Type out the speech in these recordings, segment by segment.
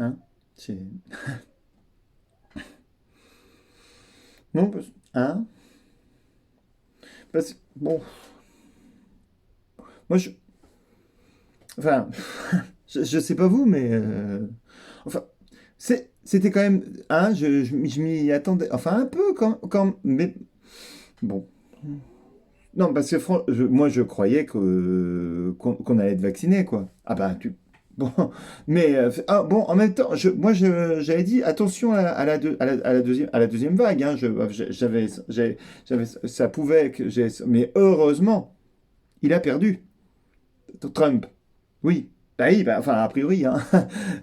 Hein? C'est... Non, hein? Bon, moi je... Enfin, je sais pas vous, mais... enfin, c'était quand même... Hein, je m'y attendais... Enfin, un peu mais bon. Non, parce que moi, je croyais qu'on allait être vacciné, quoi. Ah bah, tu... Bon, mais bon, en même temps, j'avais dit attention à la deuxième vague. Hein, ça pouvait mais heureusement, il a perdu. Trump. Oui. Bah oui, bah, enfin, a priori, hein.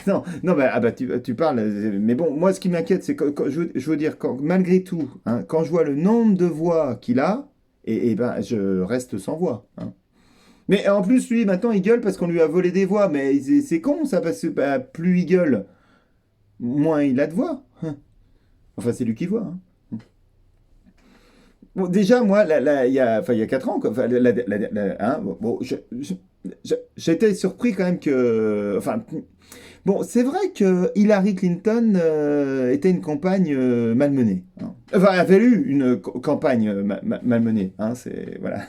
Non, non, bah, ah bah, tu parles. Mais bon, moi, ce qui m'inquiète, c'est que, je veux dire, malgré tout, hein, quand je vois le nombre de voix qu'il a, et ben, je reste sans voix. Hein. Mais en plus, lui, maintenant, il gueule parce qu'on lui a volé des voix. Mais c'est con, ça, parce que bah, plus il gueule, moins il a de voix. Hein. Enfin, c'est lui qui voit. Hein. Bon, déjà, moi, enfin, il y a 4 ans, quoi. Enfin, hein, bon, j'étais surpris quand même que. Enfin, bon, c'est vrai que Hillary Clinton était une campagne malmenée. Hein. Enfin, elle avait eu une campagne malmenée. Hein, voilà.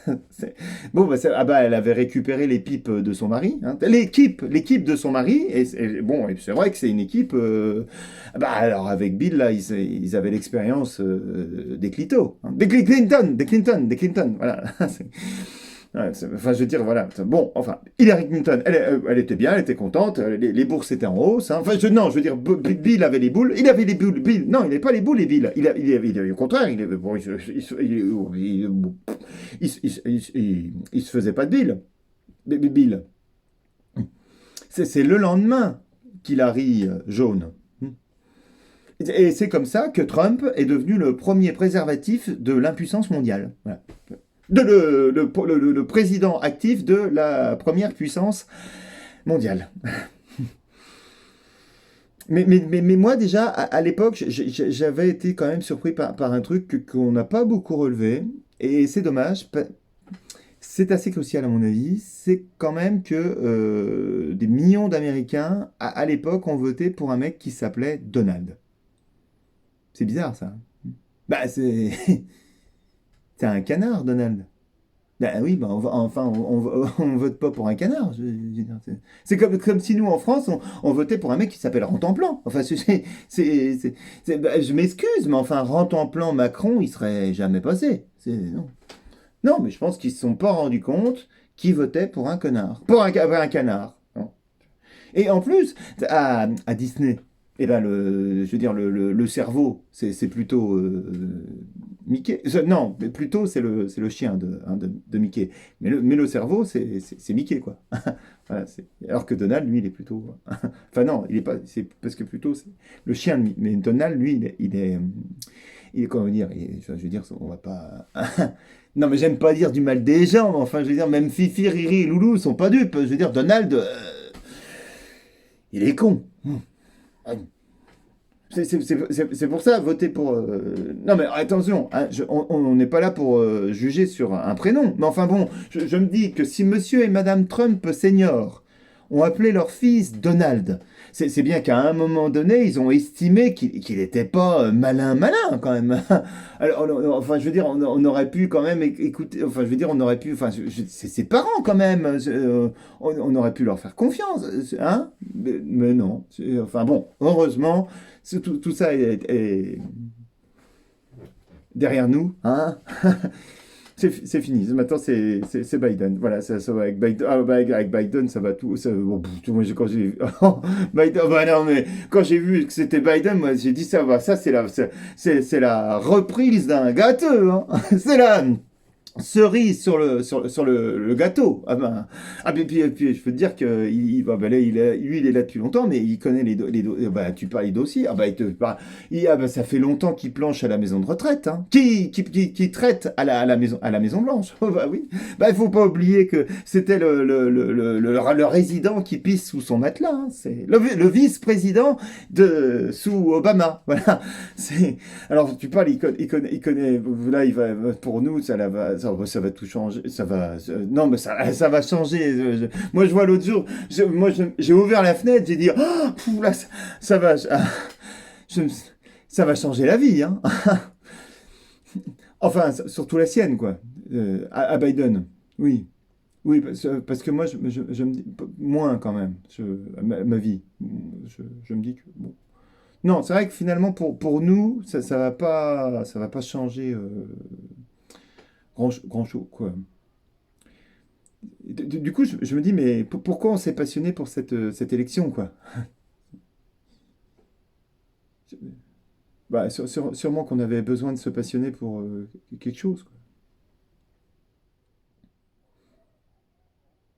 Bon, bah, ah bah, elle avait récupéré les pipes de son mari. Hein. L'équipe de son mari. Bon, et c'est vrai que c'est une équipe. Bah, alors avec Bill, là, ils avaient l'expérience des clitos. Hein. Des Clinton. Voilà. Ouais, enfin, je veux dire, voilà. Bon, enfin, Hillary Clinton, elle était bien, elle était contente, les bourses étaient en hausse. Hein. Enfin, non, je veux dire, Bill avait les boules, il avait les boules, Bill, non, il n'avait pas les boules, et Bill. Au contraire, bon, il se faisait pas de Bill. Bill. C'est le lendemain qu'Hillary jaune. Et c'est comme ça que Trump est devenu le premier préservatif de l'impuissance mondiale. Voilà. Le président actif de la première puissance mondiale. Mais moi, déjà, à l'époque, j'avais été quand même surpris par un truc qu'on n'a pas beaucoup relevé. Et c'est dommage. C'est assez crucial à mon avis. C'est quand même que des millions d'Américains, à l'époque, ont voté pour un mec qui s'appelait Donald. C'est bizarre, ça. Bah, c'est un canard, Donald. Ben oui, ben on vote pas pour un canard. C'est comme si nous, en France, on votait pour un mec qui s'appelle Rantanplan. Enfin, je m'excuse, mais enfin, Rantanplan, Macron, il serait jamais passé. Non. Non, mais je pense qu'ils se sont pas rendus compte qu'ils votaient pour un connard. Pour un canard. Non. Et en plus, à Disney, eh ben je veux dire, le cerveau, c'est plutôt Mickey. Non, mais plutôt c'est le chien de Mickey. Mais le cerveau, c'est Mickey, quoi. Voilà, alors que Donald, lui, il est plutôt. Enfin, non, il est pas. C'est parce que plutôt, c'est le chien de Mais Donald, lui, comment dire, je veux dire, on va pas. Non, mais j'aime pas dire du mal des gens, mais enfin, je veux dire, même Fifi, Riri et Loulou sont pas dupes. Je veux dire, Donald, il est con. C'est pour ça, voter pour... Non mais attention, hein, on n'est pas là pour juger sur un prénom. Mais enfin bon, je me dis que si monsieur et madame Trump senior ont appelé leur fils Donald, c'est bien qu'à un moment donné, ils ont estimé qu'il n'était pas malin quand même. Alors, enfin, je veux dire, on aurait pu quand même écouter... Enfin, je veux dire, on aurait pu... Enfin, c'est ses parents quand même. On aurait pu leur faire confiance. Hein? Mais non. Enfin bon, heureusement... Tout ça est derrière nous, hein. C'est fini. Maintenant, c'est Biden. Voilà, ça va avec Biden. Ah, bah, avec Biden, ça va tout. Bon, moi, quand j'ai Biden, bah non, mais quand j'ai vu que c'était Biden, moi, j'ai dit ça va. Ça, c'est la reprise d'un gâteau. Hein. C'est la cerise sur le gâteau. Ah ben, puis, je peux te dire que bah, là, lui, il est là depuis longtemps, mais il connaît bah, tu parles les dossiers. Ah bah, ça fait longtemps qu'il planche à la maison de retraite, hein. Qui traite à la Maison Blanche. Oh, bah oui. Bah, il faut pas oublier que c'était le résident qui pisse sous son matelas. Hein. C'est le vice-président sous Obama. Voilà. Alors, tu parles, il connaît, là, pour nous, ça va tout changer. Non, mais ça va changer. Moi, je vois l'autre jour, j'ai ouvert la fenêtre, j'ai dit, oh, pfff, là, ça va, je- ça va changer la vie, hein. Enfin, surtout la sienne, quoi. À Biden. Oui. Oui, parce que moi, je me dis, moins quand même, ma vie. Je me dis que, bon. Non, c'est vrai que finalement, pour nous, ça va pas changer grand chose, quoi. Du coup, je me dis, mais pourquoi on s'est passionné pour cette élection, quoi? Bah, sûrement qu'on avait besoin de se passionner pour quelque chose, quoi.